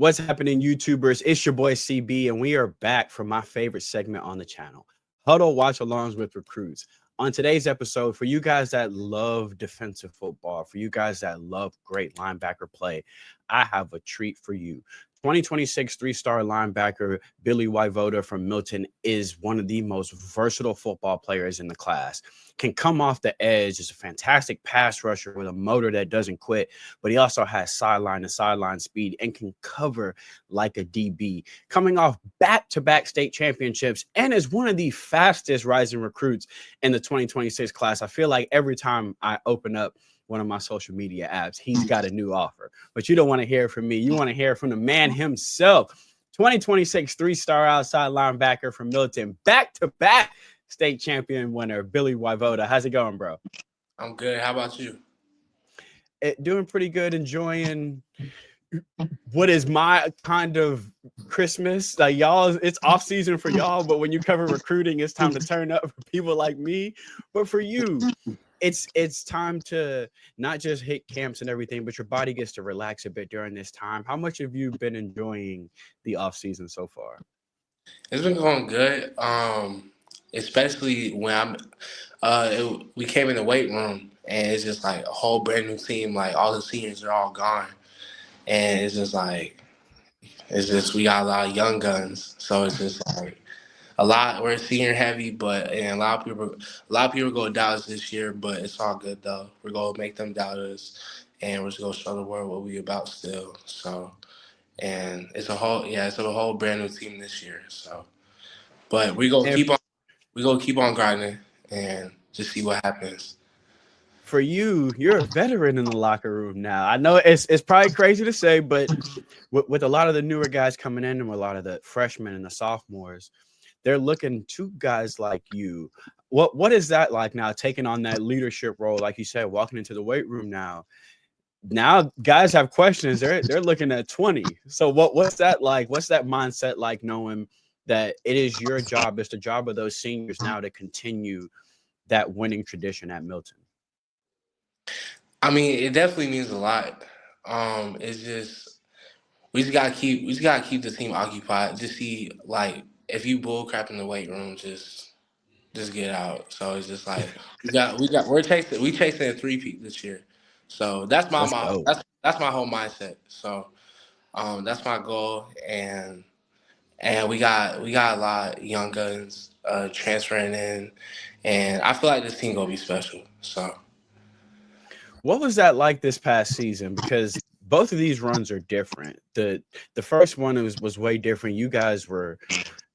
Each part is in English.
What's happening, YouTubers? It's your boy CB, and we are back for my favorite segment on the channel, Huddle Watch Alongs with Recruits. On today's episode, for you guys that love defensive football, for you guys that love great linebacker play, I have a treat for you. 2026 three-star linebacker Billy Weivoda from Milton is one of the most versatile football players in the class. Can come off the edge, is a fantastic pass rusher with a motor that doesn't quit, but he also has sideline to sideline speed and can cover like a DB. Coming off back-to-back state championships and is one of the fastest rising recruits in the 2026 class. I feel like every time I open up one of my social media apps, he's got a new offer. But you don't want to hear from me. You want to hear from the man himself. 2026 three-star outside linebacker from Milton, back-to-back state champion winner, Billy Weivoda. How's it going, bro? I'm good. How about you? Doing pretty good, enjoying what is my kind of Christmas. Like, y'all, it's off season for y'all, but when you cover recruiting, it's time to turn up for people like me. But for you, it's time to not just hit camps and everything, but your body gets to relax a bit during this time. How much have you been enjoying the off season so far? It's been going good. Especially when we came in the weight room and it's just like a whole brand new team. Like all the seniors are all gone, and it's just we got a lot of young guns. So it's just like a lot. We're senior heavy, and a lot of people go doubt us this year. But it's all good though. We're gonna make them doubt us, and we're just gonna show the world what we about still. So, and it's a whole brand new team this year. So, but we gonna keep on grinding and just see what happens. For you, you're a veteran in the locker room now. I know it's probably crazy to say, but with a lot of the newer guys coming in and with a lot of the freshmen and the sophomores, they're looking to guys like you. What is that like now, taking on that leadership role? Like you said, walking into the weight room now. Now guys have questions. They're looking at 20. So what's that like? What's that mindset like, knowing that it is your job, it's the job of those seniors now to continue that winning tradition at Milton? I mean, it definitely means a lot. It's just we just gotta keep the team occupied. Just see like if you bull crap in the weight room, just get out. So it's just like we chasing a three-peat this year. So Let's go. that's my whole mindset. So that's my goal, and we got a lot of young guns transferring in, and I feel like this team gonna be special. So. What was that like this past season? Because both of these runs are different. The first one was way different. You guys were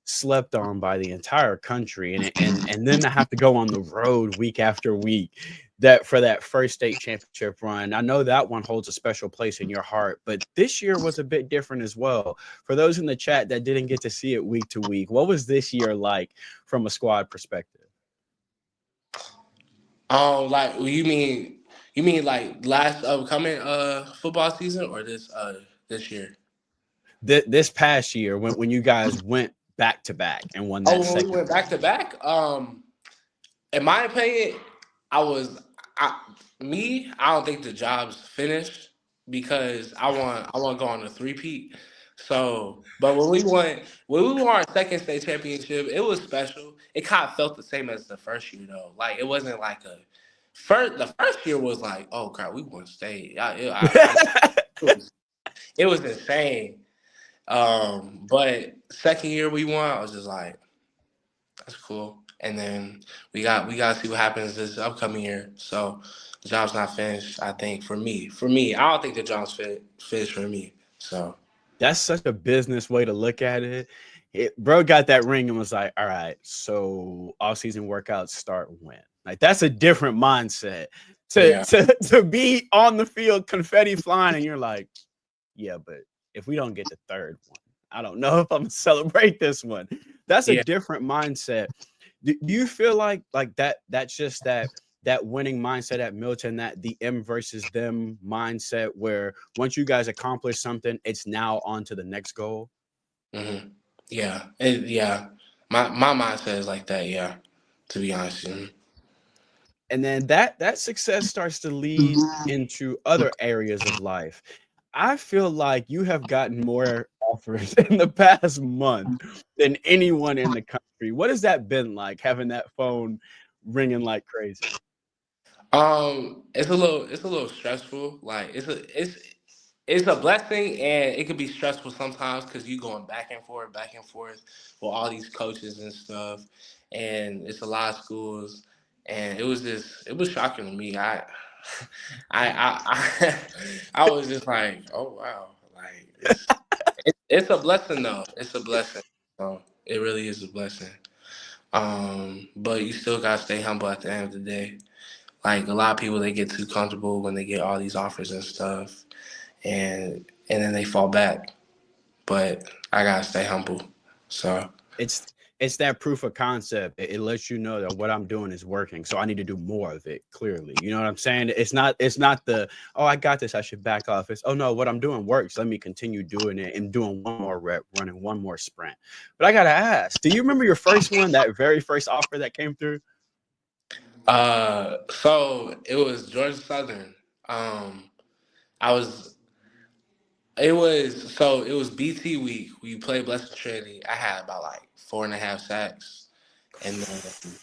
slept on by the entire country, and then to have to go on the road week after week. That for that first state championship run, I know that one holds a special place in your heart, but this year was a bit different as well. For those in the chat that didn't get to see it week to week, what was this year like from a squad perspective? Like you mean like last upcoming football season or this year? This past year, when you guys went back to back and won that Oh, when we second went back to back, in my opinion, I was I I don't think the job's finished because I want to go on a three-peat. So, but when we won our second state championship, it was special. It kind of felt the same as the first year though. Like it wasn't like a first. The first year was like, oh crap, we won state. It was insane. But second year we won, I was just like, that's cool. And then we got to see what happens this upcoming year. So the job's not finished. I think for me, I don't think the job's finished for me. So That's such a business way to look at it. Bro got that ring and was like, all right, so all-season workouts start when? Like, that's a different mindset yeah, to be on the field, confetti flying, and you're like, yeah, but if we don't get the third one, I don't know if I'm gonna celebrate this one. That's a yeah. different mindset. Do you feel like that's just that winning mindset at Milton, that the M versus them mindset, where once you guys accomplish something, it's now on to the next goal? hmm yeah. My mindset is like that. Yeah, to be honest. And then that success starts to lead into other areas of life. I feel like you have gotten more offers in the past month than anyone in the country. What has that been like, having that phone ringing like crazy? It's a little stressful. Like it's a blessing, and it could be stressful sometimes because you going back and forth with all these coaches and stuff, and it's a lot of schools, and it was shocking to me. I I was just like, oh wow, like it's a blessing though. It's a blessing. So it really is a blessing. But you still gotta stay humble at the end of the day. Like a lot of people, they get too comfortable when they get all these offers and stuff, and then they fall back. But I gotta stay humble. So It's it's that proof of concept. It lets you know that what I'm doing is working, so I need to do more of it. Clearly, you know what I'm saying. It's not the, oh, I got this, I should back off. It's, oh no, what I'm doing works. Let me continue doing it and doing one more rep, running one more sprint. But I gotta ask, do you remember your first one? That very first offer that came through? so it was Georgia Southern. Um, I was it was BT week. We played Blessed Trinity. I had about like 4.5 sacks, and then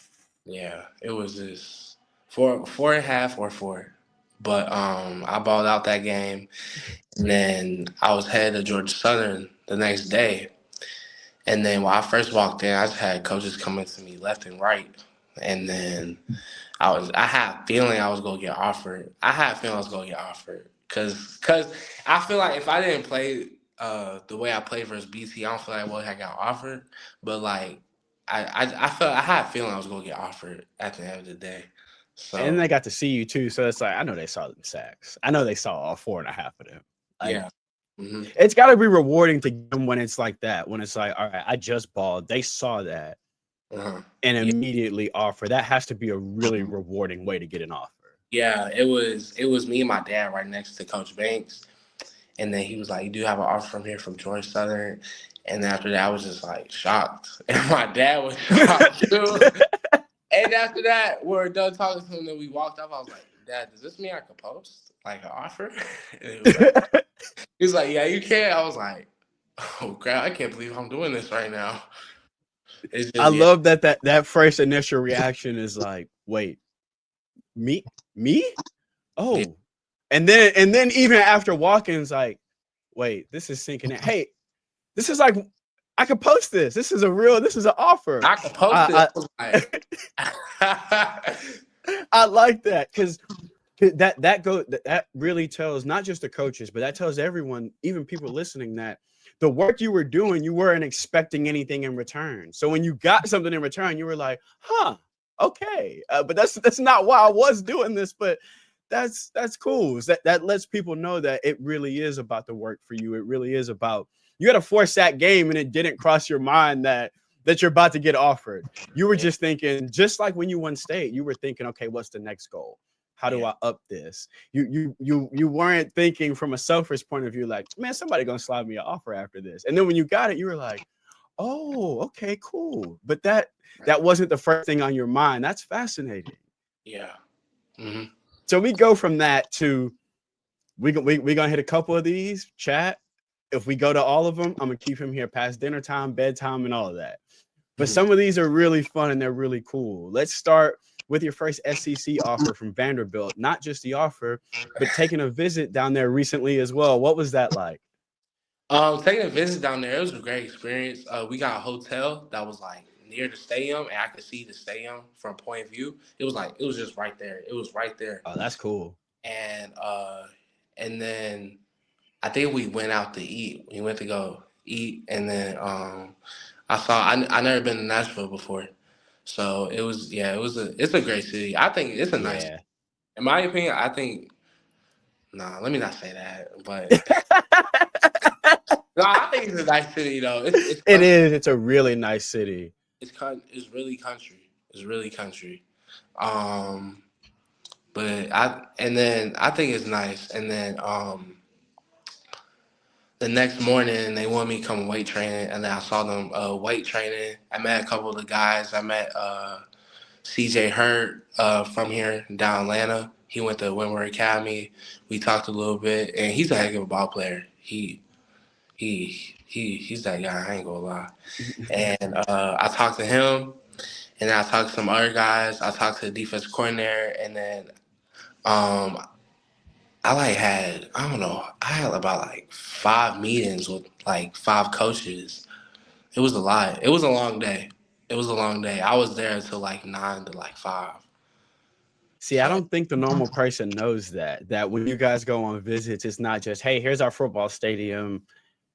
yeah, it was just four and a half or four. But I balled out that game, and then I was headed to Georgia Southern the next day. And then when I first walked in, I just had coaches coming to me left and right. And then I had a feeling I was gonna get offered. I had a feeling I was gonna get offered because I feel like if I didn't play the way I played versus BT, I don't feel like I would have got offered. But like I had a feeling I was gonna get offered at the end of the day. And then So they got to see you too, so it's like, I know they saw them sacks. I know they saw all four and a half of them. Like, yeah. Hmm. it's got to be rewarding to them when it's like that. When it's like, all right, I just balled. They saw that Uh-huh. and Yeah. immediately offer. That has to be a really rewarding way to get an offer. Yeah, it was me and my dad right next to Coach Banks. And then he was like, "You do have an offer from here from George Southern." And then after that, I was just like shocked, and my dad was shocked too. And after that, we were done talking to him. Then we walked up. I was like, "Dad, does this mean I could post like an offer?" And he was like, "Yeah, you can." I was like, "Oh crap! I can't believe I'm doing this right now." It's I just yeah, love that first initial reaction is like, wait, me? yeah. Oh. And then even after walking, it's like, wait, this is sinking in. Hey, this is like, I could post this. This is an offer. I could post it. I I was like, I like that, because that really tells not just the coaches, but that tells everyone, even people listening, that the work you were doing, you weren't expecting anything in return. So when you got something in return, you were like, huh, okay. But that's not why I was doing this. But that's cool. That lets people know that it really is about the work for you. It really is about, you had a 4 sack game and it didn't cross your mind that you're about to get offered. You were yeah, just thinking, just like when you won state, you were thinking, okay, what's the next goal? How do yeah, I up this? You weren't thinking from a selfish point of view, like, man, somebody gonna slide me an offer after this. And then when you got it, you were like, oh, okay, cool. But that wasn't the first thing on your mind. That's fascinating. yeah. Hmm. So we go from that to, we gonna hit a couple of these chat. If we go to all of them, I'm gonna keep him here past dinner time, bedtime, and all of that. But Hmm. some of these are really fun and they're really cool. Let's start with your first SEC offer from Vanderbilt. Not just the offer, but taking a visit down there recently as well. What was that like? Taking a visit down there, it was a great experience. We got a hotel that was like near the stadium, and I could see the stadium from point of view. It was just right there. It was right there, Oh, that's cool. and and then I think we went out to eat. We went to go eat, and then I never been to Nashville before, so it was yeah, it's a great city. I think it's a nice. Yeah. In my opinion, I think nah. Let me not say that, but no, I think it's a nice city though. It's It country. is. It's a really nice city. It's really country. It's really country. Um, but I think it's nice. And then the next morning they wanted me to come weight training, and then I saw them weight training. I met a couple of the guys. I met CJ Hurd from here down Atlanta. He went to Windward Academy. We talked a little bit, and he's a heck of a ball player. He's that guy. I ain't gonna lie. And I talked to him, and then I talked to some other guys. I talked to the defense coordinator, and then um, I don't know. I had about like 5 meetings with like 5 coaches. It was a lot. It was a long day. It was a long day. I was there until like 9 to like 5. See, I So don't think the normal person knows that when you guys go on visits, it's not just, hey, here's our football stadium,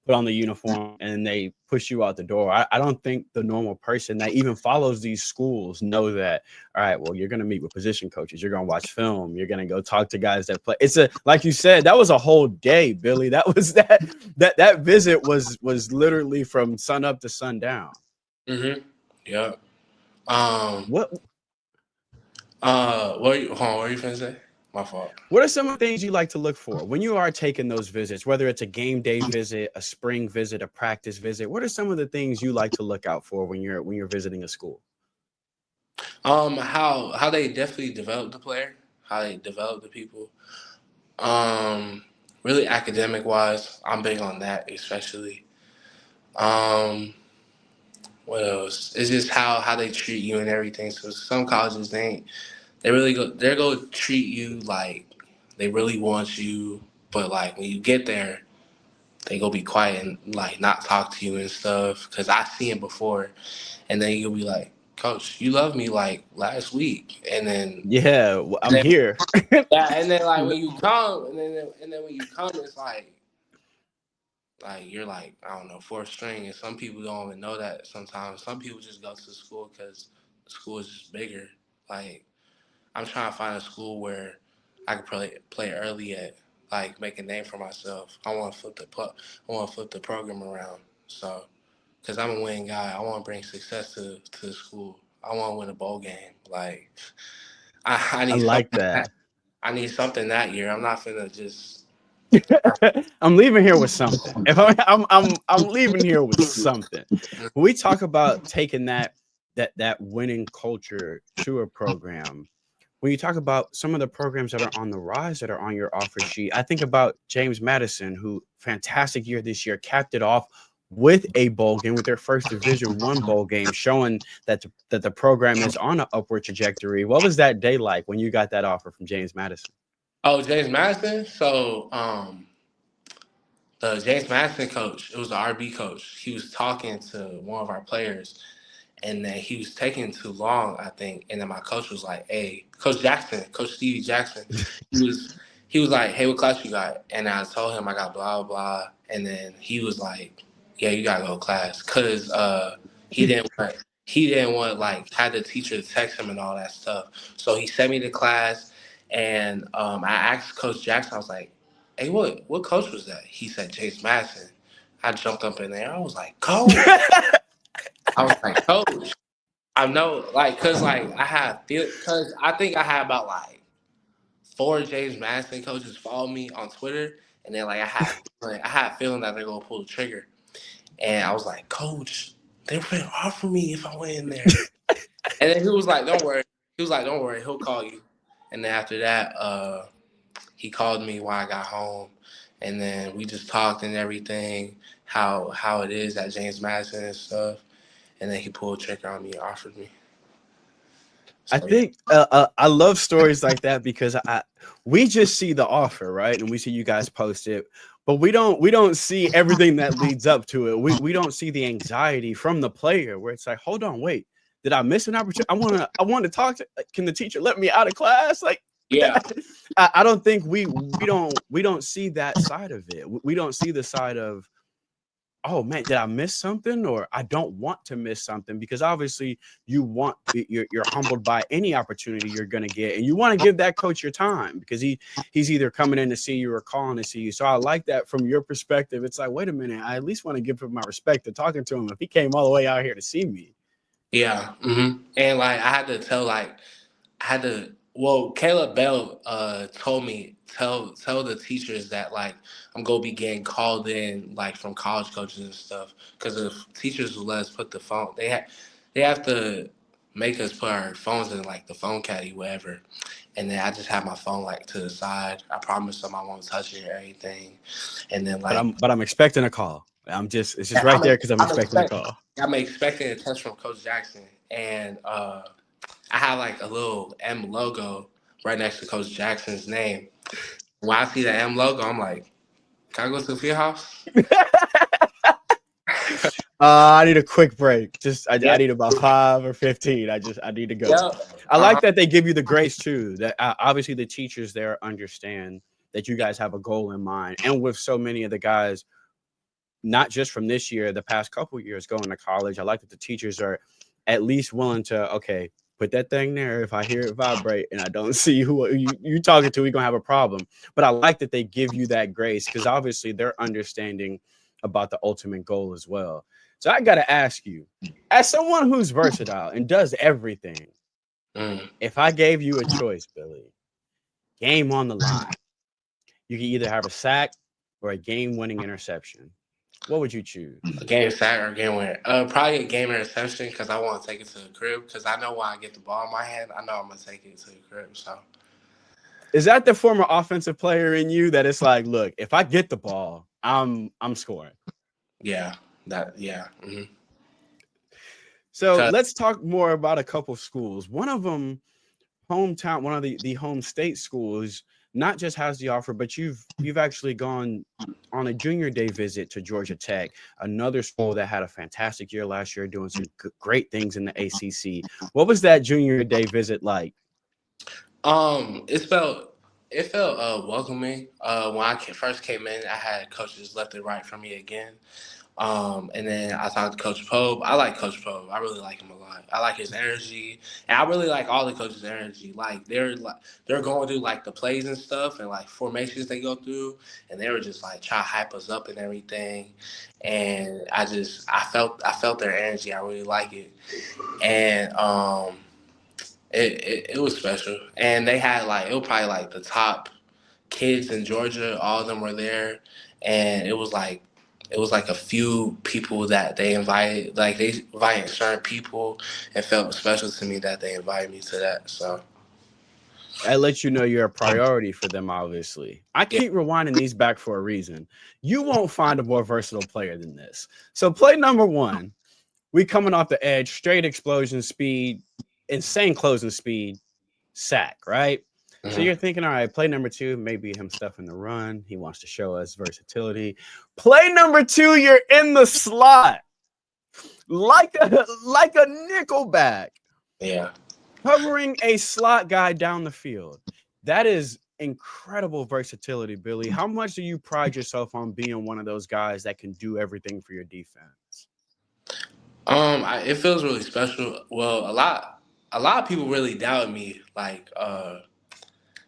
put on the uniform, and they push you out the door. I don't think the normal person that even follows these schools know that, all right, well, you're going to meet with position coaches. You're going to watch film. You're going to go talk to guys that play. It's like you said, that was a whole day, Billy. That was that visit was literally from sun up to sundown. yeah. Um, What what are you finna say? My fault. What are some of the things you like to look for when you are taking those visits, whether it's a game day visit, a spring visit, a practice visit? What are some of the things you like to look out for when you're visiting a school? How they definitely develop the player, how they develop the people. Um, Really academic wise, I'm big on that, especially. Um, what else? It's just how they treat you and everything. So some colleges they go treat you like they really want you, but like when you get there, they go be quiet and like not talk to you and stuff. Cause I seen it before, and then you'll be like, "Coach, you loved me like last week," and then Yeah, and I'm then here. yeah, and then like when you come, and then when you come, it's like you're like I don't know fourth string, and some people don't even know that. Sometimes some people just go to the school because the school is just bigger. Like I'm trying to find a school where I can play early at, like make a name for myself. I want to flip the program around. So because I'm a winning guy, I want to bring success to the school. I want to win a bowl game. Like I I need like something. that. I need something that year. I'm not finna just. I'm leaving here with something. If I'm leaving here with something. When we talk about taking that winning culture to a program, when you talk about some of the programs that are on the rise that are on your offer sheet, I think about James Madison, who fantastic year this year, capped it off with a bowl game, with their first Division I bowl game, showing that the program is on an upward trajectory. What was that day like when you got that offer from James Madison? Oh, James Madison. So the James Madison coach, it was the RB coach. He was talking to one of our players, and then he was taking too long, I think. And then my coach was like, "Hey, Coach Jackson, Coach Stevie Jackson," he was he was like, "Hey, what class you got?" And I told him I got blah blah, and then he was like, "Yeah, you gotta go to class," cause he didn't want like had the teacher text him and all that stuff. So he sent me to class, and I asked Coach Jackson, I was like, "Hey, what coach was that?" He said James Madison. I jumped up in there. I was like, "Coach." I was like, "Coach." I know, like, cause like cause I think I had about like 4 James Madison coaches follow me on Twitter, and then like I had a feeling that they're gonna pull the trigger, and I was like, Coach, they were gonna offer me if I went in there, and then he was like, Don't worry, Don't worry, he'll call you, and then after that, he called me when I got home, and then we just talked and everything, how it is at James Madison and stuff, and then he pulled a trigger on me and offered me. I So yeah. think I love stories like that because we just see the offer, right? And we see you guys post it, but we don't see everything that leads up to it. We don't see the anxiety from the player where it's like, hold on, wait, did I miss an opportunity? I want to talk to. Can the teacher let me out of class? Like, Yeah. I don't think we don't see that side of it. We don't see the side of, oh man, did I miss something? Or I don't want to miss something, because obviously you're humbled by any opportunity you're going to get, and you want to give that coach your time because he's either coming in to see you or calling to see you. So I like that from your perspective. It's like, wait a minute, I at least want to give him my respect to talking to him if he came all the way out here to see me. Yeah. And like I had to tell like I had to well Caleb Bell told me tell the teachers that like I'm gonna be getting called in like from college coaches and stuff because if teachers will let us put the phone they have to make us put our phones in like the phone caddy, whatever. And then I just have my phone like to the side. I promise them I won't touch it or anything. And then But like I'm expecting a call. It's just right I'm there because I'm I'm expecting a expect call. I'm expecting a touch from Coach Jackson, and I have like a little M logo right next to Coach Jackson's name. When I see the M logo, I'm like, can I go to the field house? I need a quick break. I Yep. need about 5 or 15. I need to go. Yep. I like Uh-huh. that they give you the grace too. That obviously the teachers there understand that you guys have a goal in mind, and with so many of the guys, not just from this year, the past couple of years going to college, I like that the teachers are at least willing to put that thing there. If I hear it vibrate and I don't see who you talking to, we're gonna have a problem. But I like that they give you that grace because obviously they're understanding about the ultimate goal as well. So I gotta ask you, as someone who's versatile and does everything, Mm. if I gave you a choice, Billy, game on the line, you can either have a sack or a game-winning interception. What would you choose? A game sack or a game winner? Probably a game interception because I want to take it to the crib. Because I know when I get the ball in my hand, I know I'm gonna take it to the crib. So Is that the former offensive player in you that it's like, look, if I get the ball, I'm scoring. yeah, yeah. So Cause let's talk more about a couple schools. One of them, hometown, one of the home state schools, not just has the offer, but you've actually gone on a junior day visit to Georgia Tech, another school that had a fantastic year last year, doing some great things in the ACC. What was that junior day visit like? it felt welcoming. When I first came in, I had coaches left and right from me again. And then I talked to Coach Pope. I like Coach Pope. I really like him a lot. I like his energy, and I really like all the coaches' energy. Like they're going through like the plays and stuff, and like formations they go through, and they were just like trying to hype us up and everything. And I felt their energy. I really like it, and it was special. And they had like it was probably like the top kids in Georgia. All of them were there, and it was like a few people that they invited. Like they invited certain people, and felt special to me that they invited me to that. So That lets you know you're a priority for them, obviously. I yeah. keep rewinding these back for a reason. You won't find a more versatile player than this. So, play number one, we coming off the edge, straight explosion speed, insane closing speed, sack, right? So Mhm. you're thinking, all right, play number two, maybe him stuffing the run. He wants to show us versatility. Play number two, you're in the slot like a nickelback, Yeah. covering a slot guy down the field. That is incredible versatility, Billy. How much do you pride yourself on being one of those guys that can do everything for your defense? It feels really special. Well, a lot of people really doubted me, like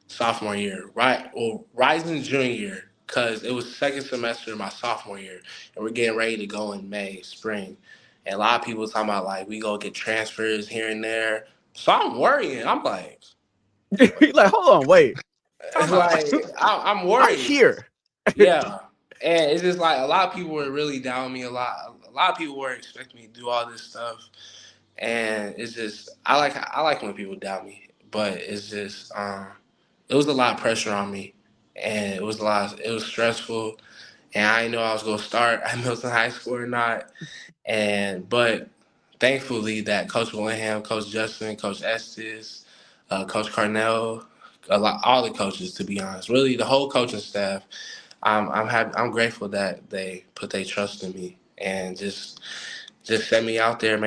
sophomore year, right? Well, rising junior year, because it was second semester of my sophomore year, and we're getting ready to go in May, spring. And a lot of people talking about like we go get transfers here and there. So I'm worrying. I'm like, Like, hold on, wait, time out. like I'm I'm worried. here. Yeah. And it's just like a lot of people were really doubting me a lot. A lot of people were expecting me to do all this stuff. And it's just I like when people doubt me. But it's just it was a lot of pressure on me. And it was stressful, and I didn't know I was gonna start at Milton High School or not. But thankfully that Coach Willingham, Coach Justin, Coach Estes, Coach Carnell, all the coaches, to be honest, really the whole coaching staff, I'm happy, I'm grateful that they put their trust in me and just set me out there, and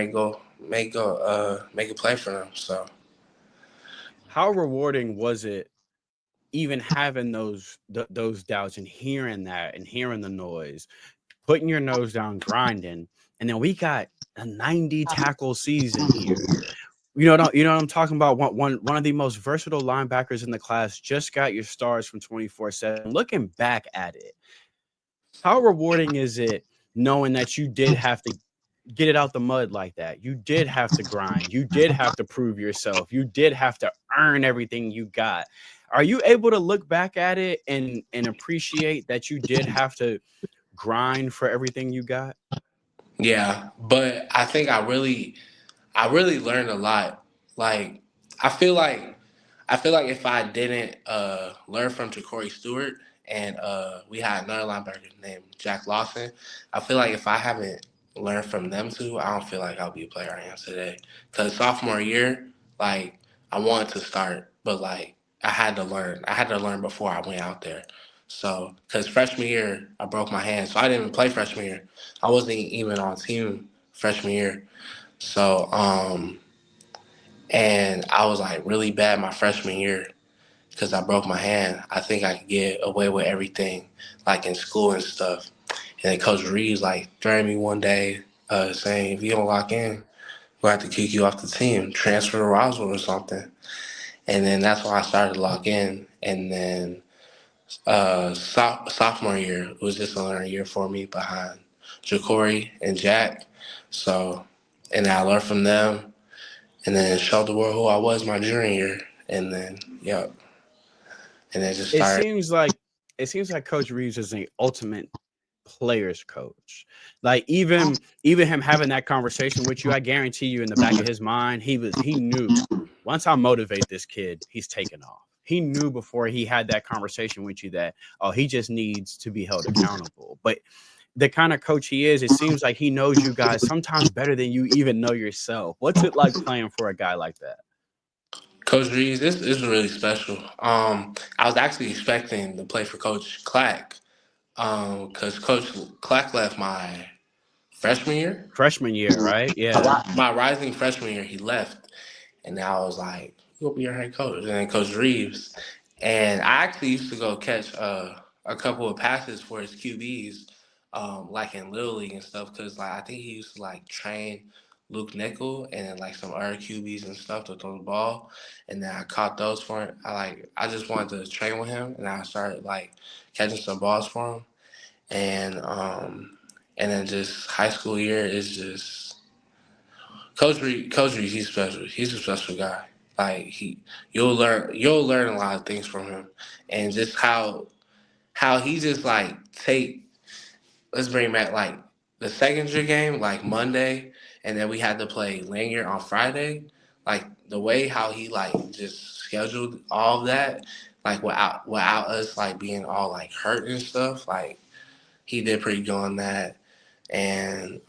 make a play for them. So How rewarding was it even having those doubts and hearing that and hearing the noise, putting your nose down, grinding, and then we got a 90 tackle season here. You know what I'm talking about. One of the most versatile linebackers in the class just got your stars from 24/7. Looking back at it, how rewarding is it knowing that you did have to get it out the mud like that? You did have to grind. You did have to prove yourself. You did have to earn everything you got. Are you able to look back at it and appreciate that you did have to grind for everything you got? yeah, but I think I really learned a lot. Like I feel like I feel like if I didn't learn from Ja'Cory Stewart and we had another linebacker named Jack Lawson, I feel like if I haven't learned from them two, I don't feel like I'll be a player I am today. Because sophomore year, like I wanted to start, but like I had to learn. I had to learn before I went out there. So, because freshman year I broke my hand, so I didn't even play freshman year. I wasn't even on team freshman year. So, and I was like really bad my freshman year because I broke my hand. I think I could get away with everything, like in school and stuff. And then Coach Reeves like threatened me one day, saying if you don't lock in, we'll have to kick you off the team, transfer to Roswell or something. And then that's why I started to lock in. And then sophomore year was just another year for me behind Ja'Cory and Jack. So, and I learned from them, and then showed the world who I was my junior year, and then yep, and then just It started. seems like Coach Reeves is an ultimate players coach. Like even him having that conversation with you, I guarantee you in the back of his mind, he knew once I motivate this kid, he's taking off. He knew before he had that conversation with you that he just needs to be held accountable. But the kind of coach he is, it seems like he knows you guys sometimes better than you even know yourself. What's it like playing for a guy like that? Coach Reeves, this is really special. I was actually expecting to play for Coach Clack, because Coach Clack left my freshman year. Freshman year, right? Yeah. My rising freshman year, he left, and now I was like, "Who'll be your head coach?" And then Coach Reeves, and I actually used to go catch a couple of passes for his QBs, like in Little League and stuff, because like I think he used to like train Luke Nickel and then like some other QBs and stuff to throw the ball, and then I caught those for him. I just wanted to train with him, and I started like catching some balls for him, and and then just high school year is just Coach Reed, he's special. He's a special guy. Like you'll learn a lot of things from him, and just how he just like take. Let's bring back like the second year game, like Monday, and then we had to play Lanier on Friday. Like the way how he like just scheduled all of that, like without us like being all like hurt and stuff. Like he did pretty good on that, and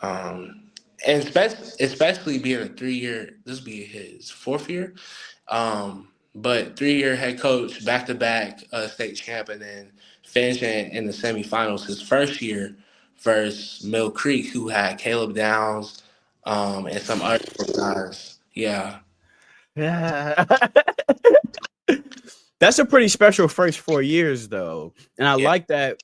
especially being a 3 year, this will be his fourth year, but 3 year head coach, back to back state champ, and then finishing in the semifinals his first year versus Mill Creek, who had Caleb Downs, and some other guys. Yeah, Yeah. That's a pretty special first 4 years, though. And I yeah. like that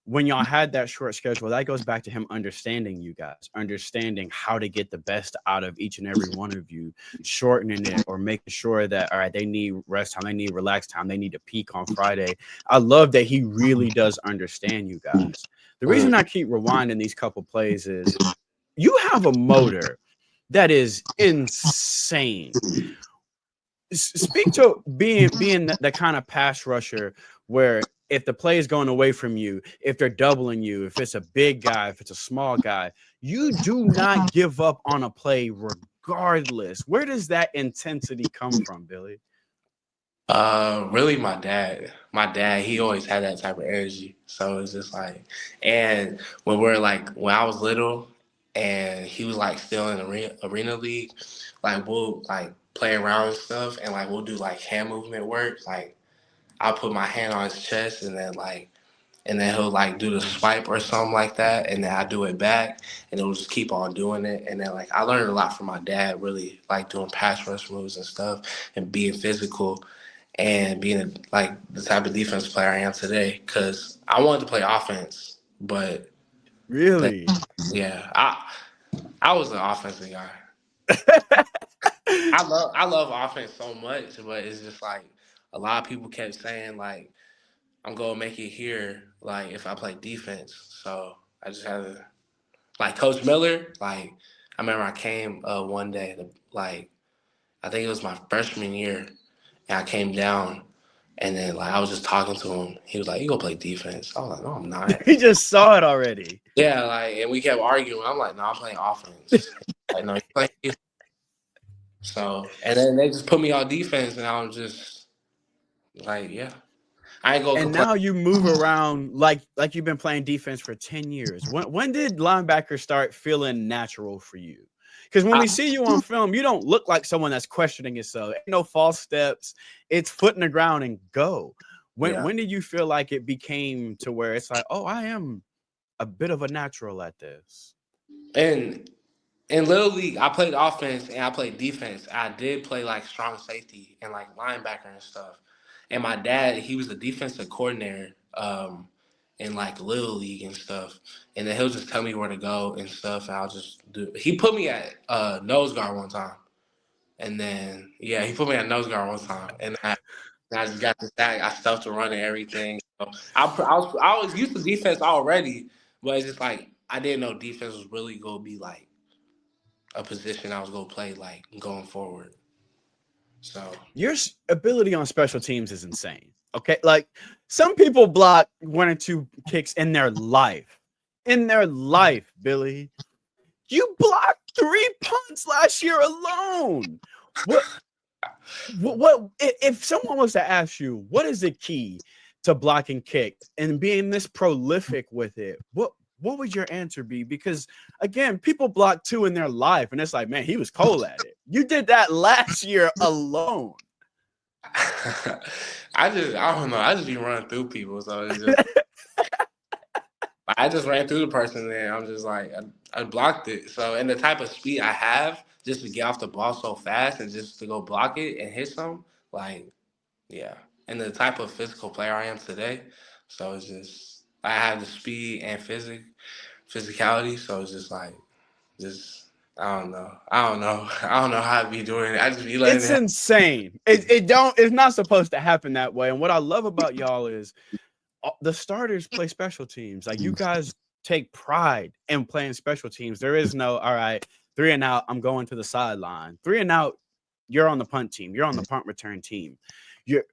when y'all had that short schedule, that goes back to him understanding you guys, understanding how to get the best out of each and every one of you, shortening it or making sure that, all right, they need rest time, they need relax time, they need to peak on Friday. I love that he really does understand you guys. The reason I keep rewinding these couple plays is you have a motor that is insane. Speak to being the kind of pass rusher where if the play is going away from you, if they're doubling you, if it's a big guy, if it's a small guy, you do not give up on a play regardless. Where does that intensity come from, Billy? Really, my dad. My dad, he always had that type of energy. So it's just like, and when I was little, and he was like still in the arena league, like we'll like play around and stuff, and like we'll do like hand movement work. Like I'll put my hand on his chest, and then he'll like do the swipe or something like that, and then I do it back, and he'll just keep on doing it. And then like I learned a lot from my dad, really like doing pass rush moves and stuff, and being physical and being like the type of defense player I am today. Because I wanted to play offense, but that, Really? yeah, I was an offensive guy. I love offense so much, but it's just like a lot of people kept saying like I'm gonna make it here like if I play defense. So I just had to like Coach Miller. Like I remember I came one day to like I think it was my freshman year, and I came down, and then like I was just talking to him. He was like, "You go play defense." I was like, "No, I'm not." He just saw it already. Yeah, like, and we kept arguing. I'm like, "No, I'm playing offense." Like, no, you play defense. So, and then they just put me on defense, and I was just like, yeah, I ain't gonna And complain. now you move around like you've been playing defense for 10 years. When did linebacker start feeling natural for you? Because when we I, see you on film, you don't look like someone that's questioning yourself. Ain't no false steps. It's foot in the ground and go. yeah, When did you feel like it became to where it's like, oh, I am a bit of a natural at this? and in Little League, I played offense and I played defense. I did play like strong safety and like linebacker and stuff. And my dad, he was the defensive coordinator in like Little League and stuff. And then he'll just tell me where to go and stuff. And I'll just do. He put me at nose guard one time, and then yeah, he put me at nose guard one time, and I just got the stack. I stuffed to run and everything. So I was used to defense already, but it's just like I didn't know defense was really gonna be like a position I was gonna play like going forward. So Your ability on special teams is insane. Okay, like some people block 1 or 2 kicks in their life. In their life, Billy, you blocked 3 punts last year alone. What? What? If someone was to ask you, what is the key to blocking kicks and being this prolific with it? What would your answer be? Because again, people block 2 in their life, and it's like, man, he was cold at it. You did that last year alone. I don't know. I just be running through people. So it's just I just ran through the person and I'm just like I blocked it. So and the type of speed I have just to get off the ball so fast and just to go block it and hit some, like yeah. And the type of physical player I am today, so it's just I have the speed and physicality, so it's just like just I don't know. I don't know. I don't know how I be doing it. I just be letting It's it happen. insane. It's not supposed to happen that way. And what I love about y'all is the starters play special teams. Like you guys take pride in playing special teams. There is no, all right, 3 and out, I'm going to the sideline. 3 and out, you're on the punt team. You're on the punt return team. You're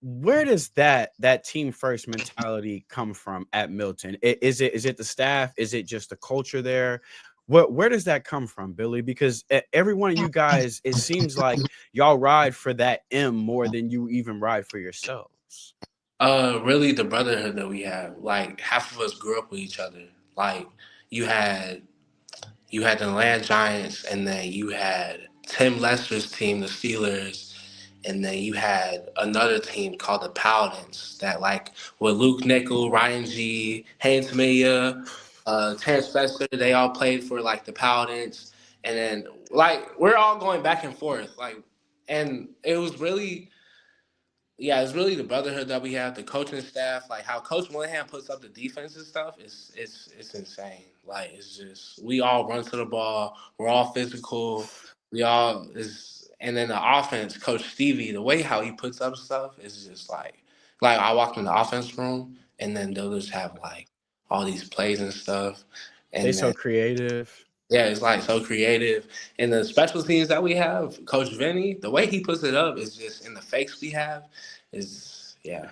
Where does that team first mentality come from at Milton? Is it the staff? Is it just the culture there? Where does that come from, Billy? Because every one of you guys, it seems like y'all ride for that M more than you even ride for yourselves. Really the brotherhood that we have. Like half of us grew up with each other. Like you had you had the Land Giants, and then you had Tim Lester's team, the Steelers, and then you had another team called the Paladins that like with Luke Nickel, Ryan G, Haynes Maya, Terrence Spencer, they all played for like the Paladins, and then like we're all going back and forth, like, and it was really yeah, it's really the brotherhood that we have, the coaching staff, like how Coach Moynihan puts up the defense and stuff. It's insane. Like it's just we all run to the ball. We're all physical. We all is, and then the offense, Coach Stevie, the way how he puts up stuff is just like I walk in the offense room and then they'll just have like all these plays and stuff, They and so then creative. yeah, it's like so creative. And the special teams that we have, Coach Vinny, the way he puts it up is just in the fakes we have is yeah.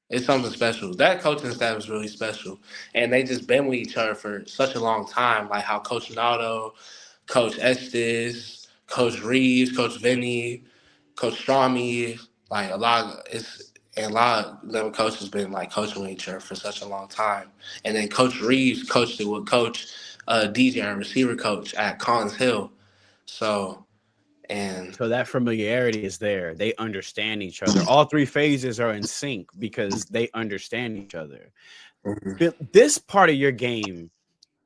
It's something special. That coaching staff is really special. And they just been with each other for such a long time. Like how Coach Nato, Coach Estes, Coach Reeves, Coach Vinny, Coach Strami, like a lot of them coaches been like coaching with each other for such a long time. And then Coach Reeves coached it with Coach DJ, our receiver coach at Collins Hill. So and So that familiarity is there. They understand each other. All 3 phases are in sync because they understand each other. mhm. This part of your game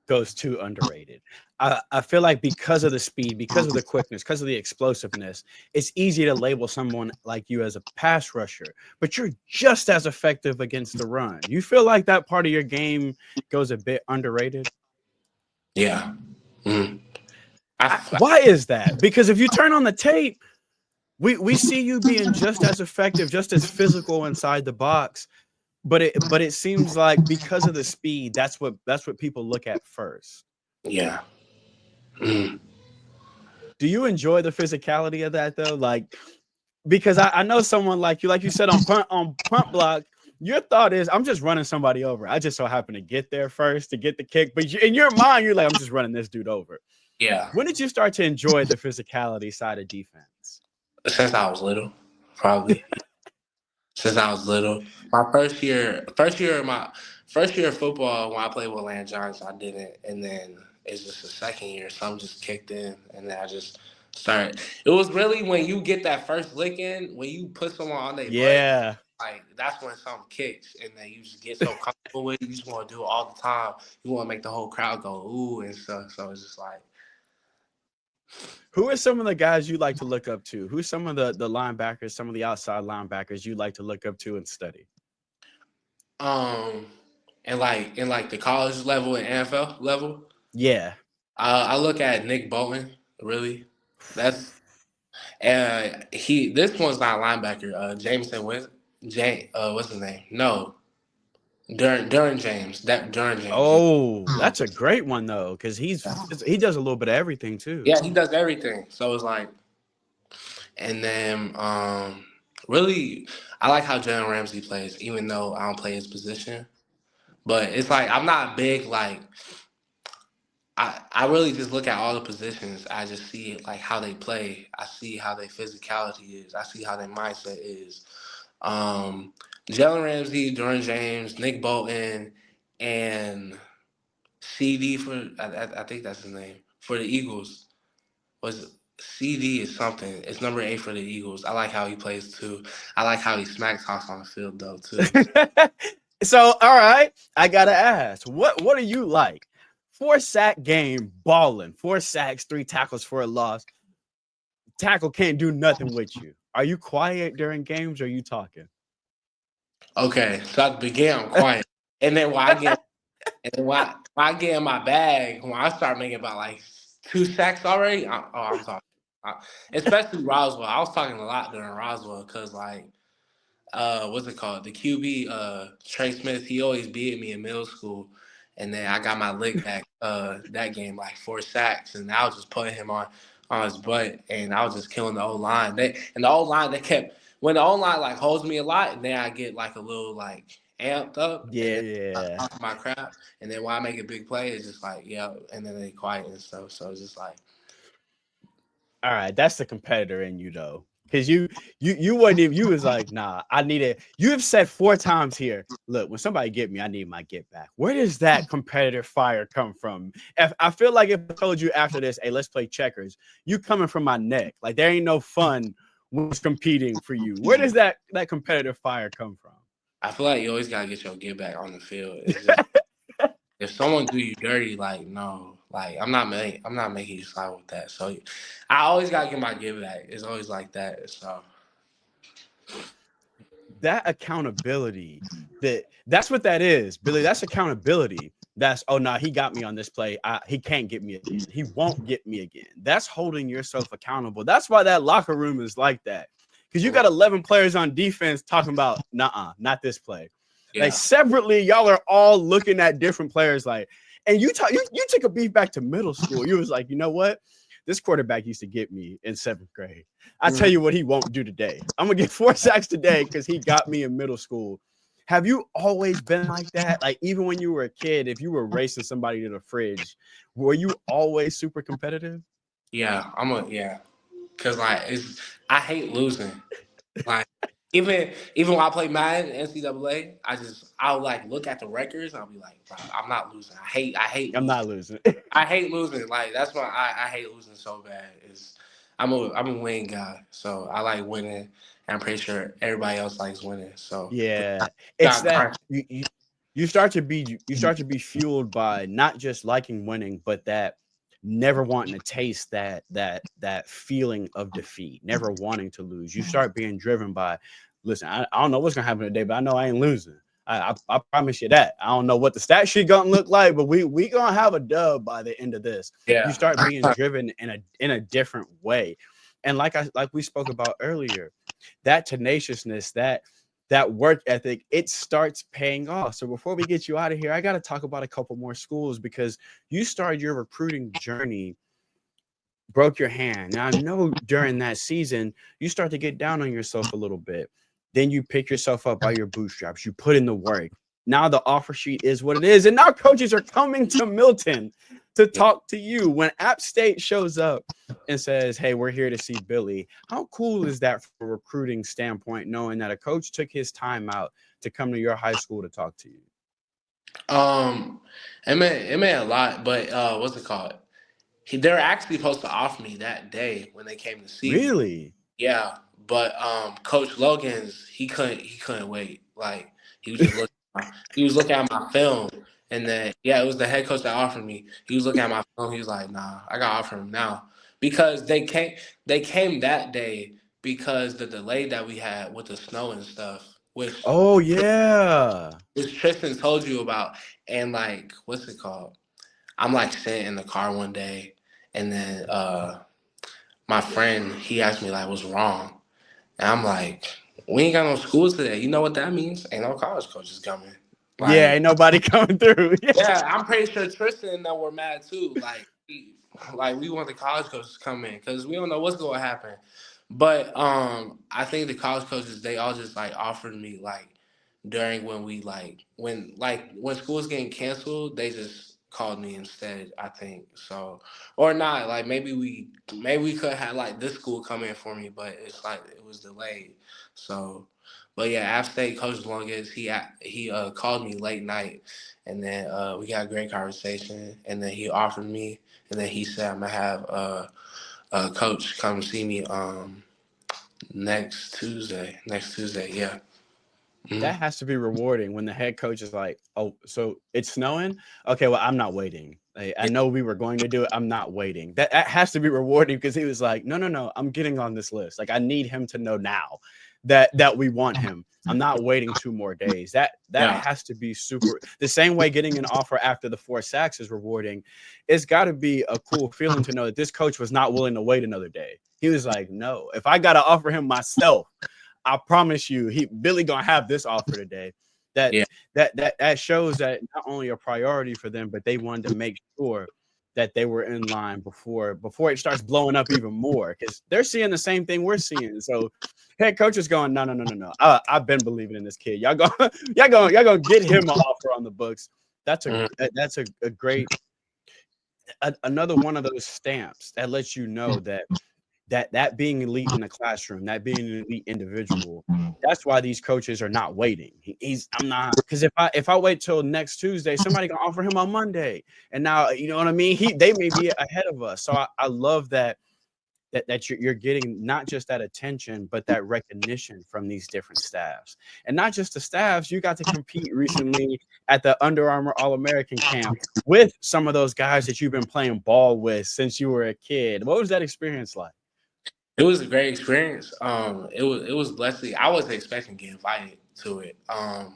goes too underrated. I feel like because of the speed, because of the quickness, because of the explosiveness, it's easy to label someone like you as a pass rusher, but you're just as effective against the run. You feel like that part of your game goes a bit underrated? Yeah. Mhm. I, Why is that? Because if you turn on the tape, we see you being just as effective, just as physical inside the box, but it seems like because of the speed, that's what people look at first. yeah. Mhm. Do you enjoy the physicality of that though? Like, because I know someone like you said on punt block, your thought is I'm just running somebody over. I just so happen to get there first to get the kick, but in your mind you're like I'm just running this dude over. Yeah, When did you start to enjoy the physicality side of defense? since I was little, probably. Since I was little. My first year of football when I played with Land Giants, I didn't, and then it's just the second year, something just kicked in, and then I just started. It was really when you get that first lick in, when you put someone on their butt, Yeah. like that's when something kicks, and then you just get so comfortable with it, you just want to do it all the time. You want to make the whole crowd go ooh and stuff. So it's just like, Who are some of the guys you like to look up to? Who's some of the linebackers, some of the outside linebackers you like to look up to and study? um, and like in like the college level and NFL level. Yeah. I look at Nick Bolton. Really, that's he. This one's not a linebacker. Jameson Wins. What's his name? No, Duran James. That Duran James. Yeah. Oh, that's a great one though, because he does a little bit of everything too. Yeah, he does everything. So it's like, and then really, I like how Jalen Ramsey plays, even though I don't play his position. But it's like I'm not big like I really just look at all the positions. I just see like how they play. I see how their physicality is. I see how their mindset is. Um, Jalen Ramsey, Duran James, Nick Bolton, and CD for I think that's his name for the Eagles. Was CD is something. It's number 8 for the Eagles. I like how he plays too. I like how he smack talks on the field though too. So, all right, I gotta ask, what are you like? 4-sack game, balling, 4 sacks, 3 tackles for a loss. Tackle can't do nothing with you. Are you quiet during games or are you talking? Okay, so at the beginning I'm quiet, and then when I get in my bag, when I start making about like 2 sacks already, I'm talking. Especially Roswell. I was talking a lot during Roswell because like what's it called? The QB, Trey Smith, he always beat me in middle school. And then I got my lick back that game, like 4 sacks, and I was just putting him on his butt, and I was just killing the old line. The old line they kept when the old line like holds me a lot, and then I get like a little like amped up, and Yeah, then I yeah. talk my crap, and then when I make a big play, it's just like yeah, and then they quiet and stuff. So it's just like All right, that's the competitor in you though. Cause you wasn't even you was like, nah, I need it. You have said 4 times here. Look, when somebody get me, I need my get back. Where does that competitive fire come from? If I feel like if I told you after this, hey, let's play checkers, you coming from my neck. Like there ain't no fun when it's competing for you. Where does that competitive fire come from? I feel like you always gotta get your get back on the field. It's just if someone do you dirty, like no, like I'm not making you slide with that. So I always gotta get my give back. It's always like that. So That accountability, that's what that is, Billy. That's accountability. That's oh no, he got me on this play. He can't get me again. He won't get me again. That's holding yourself accountable. That's why that locker room is like that. Because you got 11 players on defense talking about not this play. yeah, Like separately, y'all are all looking at different players. Like, and you took a beef back to middle school. You was like, you know what? This quarterback used to get me in 7th grade. I tell you what he won't do today. I'm gonna get 4 sacks today because he got me in middle school. Have you always been like that? Like even when you were a kid, if you were racing somebody to the fridge, were you always super competitive? yeah, yeah. Cause like I hate losing. Like even when I play Madden NCAA, I'll like look at the records. And I'll be like, bro, I'm not losing. I hate I'm losing. not losing. I hate losing. Like that's why I hate losing so bad. Is I'm a winning guy, so I like winning. And I'm pretty sure everybody else likes winning. So Yeah, it's got that grind. you start to be fueled by not just liking winning, but that never wanting to taste that feeling of defeat, never wanting to lose. You start being driven by, listen, I don't know what's gonna happen today, but I know I ain't losing. I promise you that. I don't know what the stat sheet gonna look like, but we gonna have a dub by the end of this. You Yeah, start being driven in a different way, and like we spoke about earlier, that tenaciousness, that work ethic, it starts paying off. So before we get you out of here, I got to talk about a couple more schools because you started your recruiting journey, broke your hand. Now I know during that season you start to get down on yourself a little bit. Then you pick yourself up by your bootstraps. You put in the work. Now the offer sheet is what it is, and now coaches are coming to Milton to talk to you when App State shows up and says, "Hey, we're here to see Billy." How cool is that from a recruiting standpoint, knowing that a coach took his time out to come to your high school to talk to you? Um, it meant a lot, but what's it called? They were actually supposed to offer me that day when they came to see me. Really? Yeah, but Coach Logan's he couldn't wait. Like he was just looking at my film, and then yeah, it was the head coach that offered me. He was looking at my film. He was like, "Nah, I got to offer him now," because they came that day because the delay that we had with the snow and stuff, Oh yeah. which Tristan told you about, and like what's it called? I'm like sitting in the car one day, and then my friend he asked me like, "What's wrong?" And I'm like, we ain't got no schools today. You know what that means? Ain't no college coaches coming. Yeah, Like, ain't nobody coming through. yeah, I'm pretty sure Tristan and them were mad too. Like we want the college coaches to come in because we don't know what's going to happen. But I think the college coaches they all just like offered me like during when we when school's getting canceled, they just called me instead. I think so, or not. Like maybe we could have like this school come in for me, but it's like it was delayed. So, but yeah, App State coach Longest he called me late night, and then we got a great conversation, and then he offered me, and then he said I'm gonna have a coach come see me next Tuesday. Next Tuesday, yeah. That Mhm. has to be rewarding when the head coach is like, "Oh, so it's snowing? Okay, well, I'm not waiting. I know we were going to do it. I'm not waiting." That has to be rewarding because he was like, "No, no, no, I'm getting on this list. Like, I need him to know now that we want him. I'm not waiting 2 more days." That Yeah. has to be super. The same way getting an offer after the 4 sacks is rewarding. It's got to be a cool feeling to know that this coach was not willing to wait another day. He was like, "No, if I got to offer him myself." I promise you, Billy gonna have this offer today. That Yeah. that shows that not only a priority for them, but they wanted to make sure that they were in line before it starts blowing up even more because they're seeing the same thing we're seeing. So head coach is going, no, no, no, no, no. I've been believing in this kid. Y'all gonna get him an offer on the books. That's Mhm. a great another one of those stamps that lets you know that being elite in the classroom, that being an elite individual, that's why these coaches are not waiting. I'm not because if I wait till next Tuesday, somebody can offer him on Monday, and now you know what I mean. They may be ahead of us, so I love that you're getting not just that attention, but that recognition from these different staffs, and not just the staffs. You got to compete recently at the Under Armour All American camp with some of those guys that you've been playing ball with since you were a kid. What was that experience like? It was a great experience. It was blessed. I wasn't expecting to get invited to it. I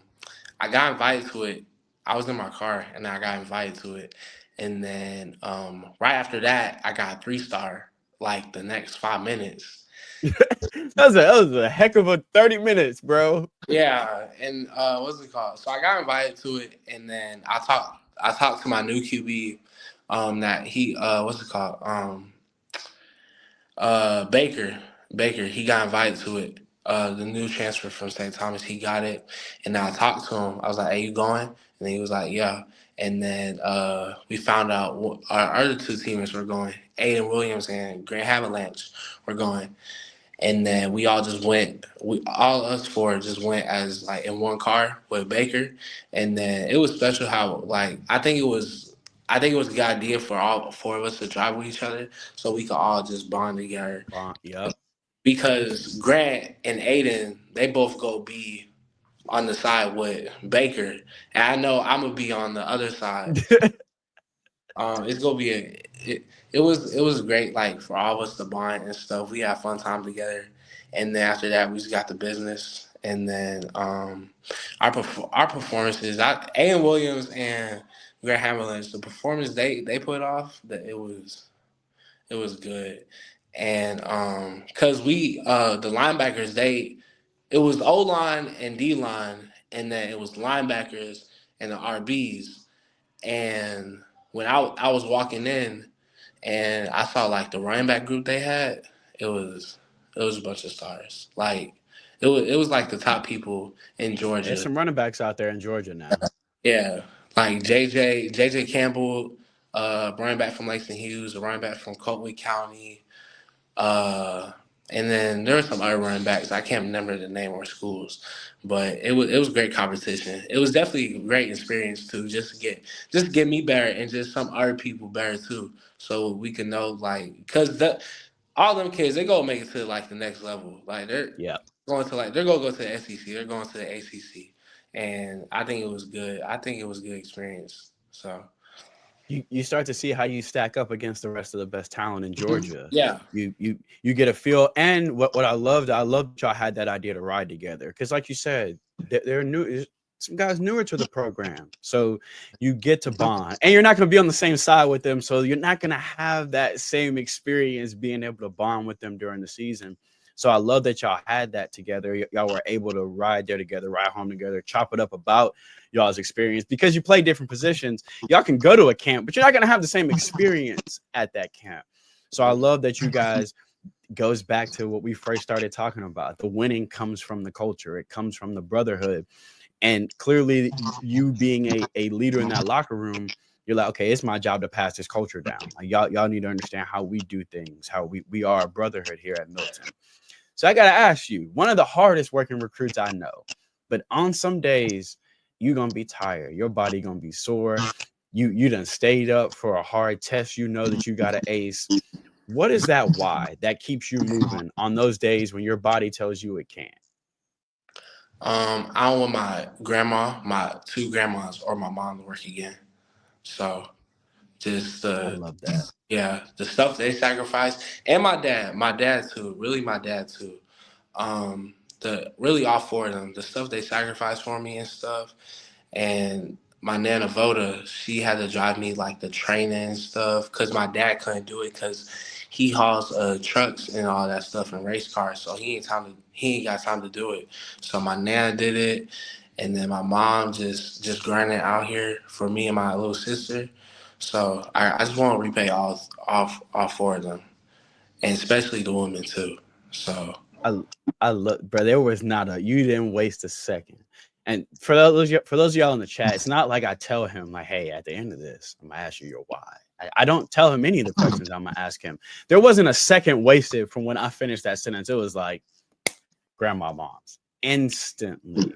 got invited to it. I was in my car and I got invited to it. And then right after that, I got 3 star like the next 5 minutes. That was a heck of a 30 minutes, bro. Yeah, and what's it called? So I got invited to it, and then I talked to my new QB. That he what's it called? Baker. Baker, he got invited to it. The new transfer from St. Thomas, he got it. And I talked to him. I was like, "Hey, you going?" And he was like, "Yeah." And then we found out our other two teammates were going. Aiden Williams and Grant Avalanche were going. And then we all just went. We all us four just went as like in one car with Baker. And then it was special how like I think it was a good idea for all four of us to drive with each other so we could all just bond together Yep. because Grant and Aiden, they both go be on the side with Baker, and I know I'm gonna be on the other side. It's gonna be it was great like for all of us to bond and stuff. We had fun time together, and then after that we just got the business, and then our performances. Aiden Williams and Grant Hammerlin, the performance they put off that it was good. And cause we the linebackers it was O line and D line and then it was linebackers and the RBs. And when I was walking in and I saw like the running back group they had, it was it was a bunch of stars. Like it was like the top people in Yeah, there's Georgia. some running backs out there in Georgia now. Yeah. Like JJ Campbell, running back from Langston Hughes, a running back from Coatway County. Uh, and then there were some other running backs. I can't remember the name or schools, but it was great competition. It was definitely a great experience too, just to get me better and just some other people better too, so we can know like because all them kids they go make it to like the next level. Like Yeah. they're gonna go to the SEC, they're going to the ACC, and I think it was good. I think it was a good experience. So You start to see how you stack up against the rest of the best talent in Georgia. yeah. You get a feel, and what I loved y'all had that idea to ride together because, like you said, they're new. Some guys newer to the program, so you get to bond, and you're not going to be on the same side with them, so you're not going to have that same experience being able to bond with them during the season. So I love that y'all had that together. Y'all were able to ride there together, ride home together, chop it up about y'all's experience because you play different positions. Y'all can go to a camp, but you're not going to have the same experience at that camp. So I love that you guys goes back to what we first started talking about. The winning comes from the culture. It comes from the brotherhood. And clearly you being a leader in that locker room, you're like, okay, it's my job to pass this culture down. Like y'all need to understand how we do things, how we are a brotherhood here at Milton. So I got to ask you, one of the hardest working recruits I know, but on some days you're going to be tired. Your body going to be sore. You done stayed up for a hard test. You know that you got to ace. What is that why that keeps you moving on those days when your body tells you it can't? I don't want my two grandmas, or my mom to work again. So just I love that. the stuff they sacrificed, and my dad too, really my dad too. The really all four of them, the stuff they sacrificed for me and stuff, and my nana Voda, she had to drive me like the training and stuff because my dad couldn't do it because he hauls trucks and all that stuff and race cars, so he ain't got time to do it. So my nana did it, and then my mom just grinding out here for me and my little sister. So I just want to repay all four of them, and especially the women too. So I look, bro. There was not you didn't waste a second. And for those of y'all in the chat, it's not like I tell him like, hey, at the end of this, I'm gonna ask you your why. I don't tell him any of the questions I'm gonna ask him. There wasn't a second wasted from when I finished that sentence. It was like grandma moms instantly.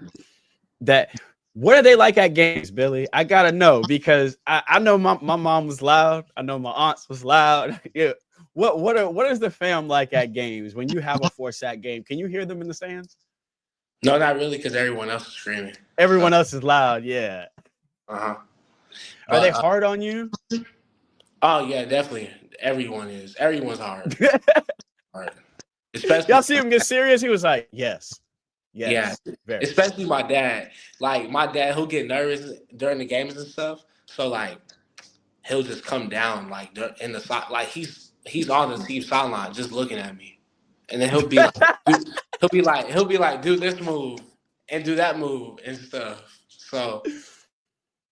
That what are they like at games, Billy? I gotta know because I know my mom was loud. I know my aunts was loud. Yeah. What is the fam like at games when you have a 4-sack game? Can you hear them in the stands? no, not really, because everyone else is screaming. Everyone else is loud, yeah. Uh-huh. Are they hard on you? Oh yeah, definitely. Everyone's hard. Hard. Especially y'all see him get serious. He was like, yes. Yeah, very. Especially my dad. Like my dad, he'll get nervous during the games and stuff. So like, he'll just come down like in the side, like he's on the team sideline just looking at me, and then he'll be like, do this move and do that move and stuff. So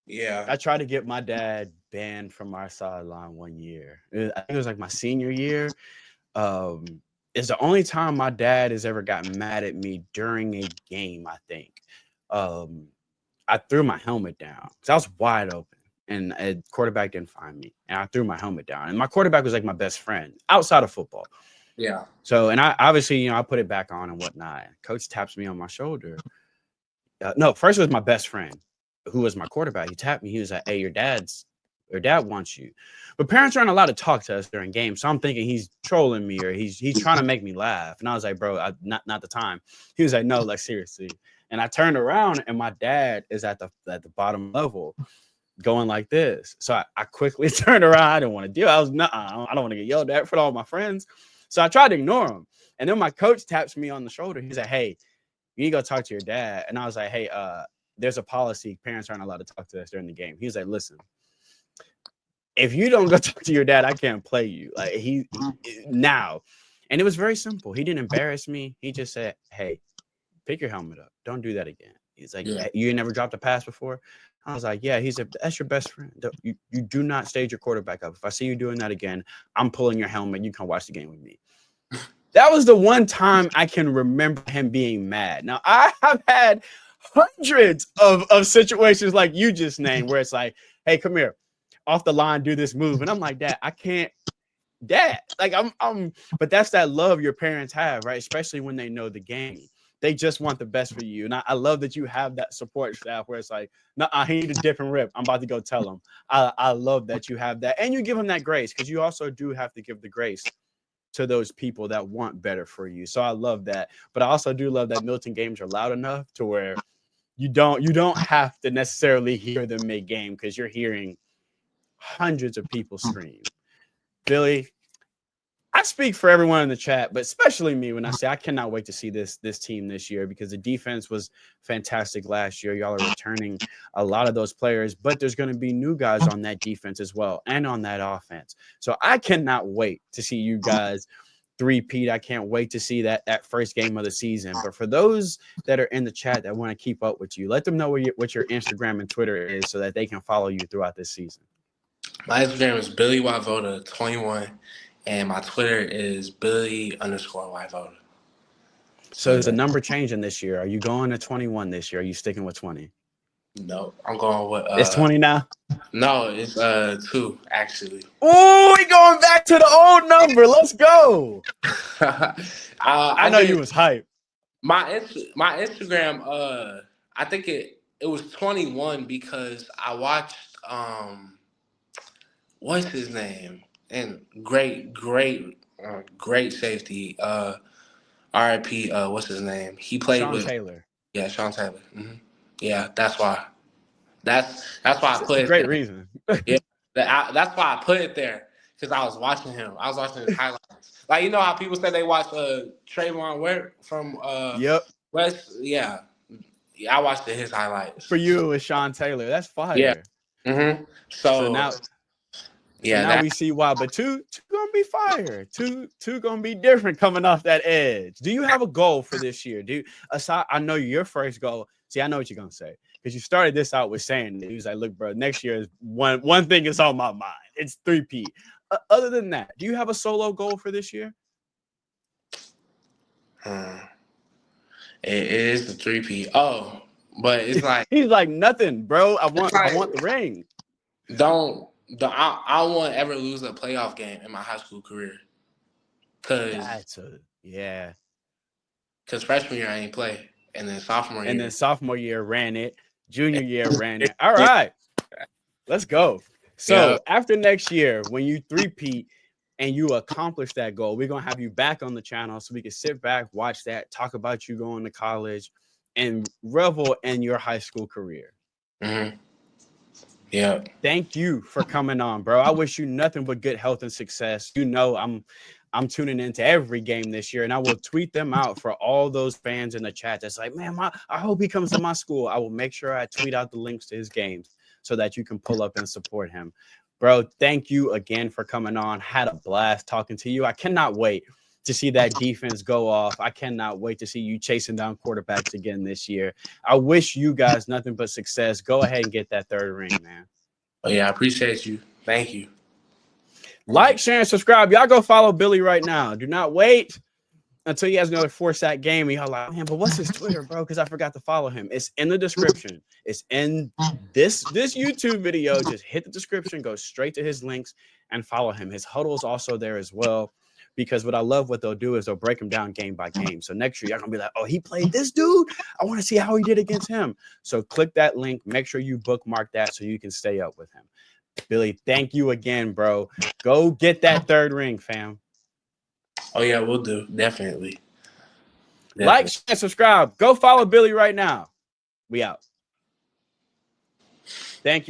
yeah, I tried to get my dad banned from our sideline one year. I think it was like my senior year. It's the only time my dad has ever gotten mad at me during a game, I think. I threw my helmet down because I was wide open and a quarterback didn't find me. And I threw my helmet down. And my quarterback was like my best friend outside of football. Yeah. So, and I obviously, I put it back on and whatnot. Coach taps me on my shoulder. No, first it was my best friend who was my quarterback. He tapped me. He was like, hey, your dad wants you. But parents aren't allowed to talk to us during games. So I'm thinking he's trolling me or he's trying to make me laugh. And I was like, bro, not the time. He was like, no, like seriously. And I turned around and my dad is at the bottom level going like this. So I quickly turned around. I didn't want to deal. I don't want to get yelled at for all my friends. So I tried to ignore him. And then my coach taps me on the shoulder. He's like, hey, you need to go talk to your dad. And I was like, hey, there's a policy. Parents aren't allowed to talk to us during the game. He was like, listen, if you don't go talk to your dad, I can't play you. Like he now. And it was very simple. He didn't embarrass me. He just said, hey, pick your helmet up. Don't do that again. He's like, yeah. You never dropped a pass before? I was like, yeah. He's that's your best friend. You do not stage your quarterback up. If I see you doing that again, I'm pulling your helmet. You can watch the game with me. That was the one time I can remember him being mad. Now, I have had hundreds of situations like you just named where it's like, hey, come here. off the line, do this move. And I'm like, Dad, I can't. Dad, like but that's that love your parents have, right? Especially when they know the game. They just want the best for you. And I love that you have that support staff where it's like, no, he need a dip and rip. I'm about to go tell him. I love that you have that. And you give him that grace, because you also do have to give the grace to those people that want better for you. So I love that. But I also do love that Milton games are loud enough to where you don't have to necessarily hear them mid-game, because you're hearing hundreds of people scream. Billy, I speak for everyone in the chat, but especially me when I say I cannot wait to see this team this year, because the defense was fantastic last year. Y'all are returning a lot of those players, but there's going to be new guys on that defense as well and on that offense. So I cannot wait to see you guys three-peat. I can't wait to see that first game of the season. But for those that are in the chat that want to keep up with you, let them know what your Instagram and Twitter is so that they can follow you throughout this season. My Instagram is Billy Weivoda 21, and my Twitter is Billy_Weivoda. So is the number changing this year? Are you going to 21 this year? Are you sticking with 20? No, I'm going with it's 20 now? No, it's 2 actually. Oh, we going back to the old number. Let's go. I know you was hyped. My Instagram, I think it was 21 because I watched what's his name? And great safety. RIP. What's his name? He played Sean with Taylor. Yeah, Sean Taylor. Mm-hmm. Yeah, that's why. That's why I put it. Great there. Reason. Yeah, that's why I put it there, because I was watching him. I was watching his highlights. Like, you know how people say they watch Trayvon Ware from Yep. West. Yeah, I watched his highlights. For you, it was Sean Taylor. That's fire. Yeah. Mm-hmm. So now. Yeah, now we see why, but two gonna be fire. Two gonna be different coming off that edge. Do you have a goal for this year? I know your first goal. See, I know what you're gonna say, because you started this out with saying that. He was like, "Look, bro, next year is one thing is on my mind. It's 3P." Other than that, do you have a solo goal for this year? It is the 3P. Oh, but it's like he's like, nothing, bro. I want the ring. I won't ever lose a playoff game in my high school career. Because freshman year I ain't play, and then sophomore year ran it, junior year ran it. All right, let's go. So after next year, when you three-peat and you accomplish that goal, we're gonna have you back on the channel so we can sit back, watch that, talk about you going to college, and revel in your high school career. Mm-hmm. Yeah. Thank you for coming on, bro. I wish you nothing but good health and success. You know, I'm tuning into every game this year, and I will tweet them out for all those fans in the chat that's like, man, I hope he comes to my school. I will make sure I tweet out the links to his games so that you can pull up and support him. Bro, thank you again for coming on. Had a blast talking to you. I cannot wait to see that defense go off. I cannot wait to see you chasing down quarterbacks again this year. I wish you guys nothing but success. Go ahead and get that third ring, man. Oh, yeah, I appreciate you. Thank you. Like, share, and subscribe. Y'all go follow Billy right now. Do not wait until he has another 4-sack game. Y'all like, man, but what's his Twitter, bro? Because I forgot to follow him. It's in the description. It's in this YouTube video. Just hit the description, go straight to his links, and follow him. His huddle is also there as well. Because what I love what they'll do is they'll break him down game by game. So next year, y'all going to be like, oh, he played this dude? I want to see how he did against him. So click that link. Make sure you bookmark that so you can stay up with him. Billy, thank you again, bro. Go get that third ring, fam. Oh, yeah, we'll do. Definitely. Like, share, and subscribe. Go follow Billy right now. We out. Thank you.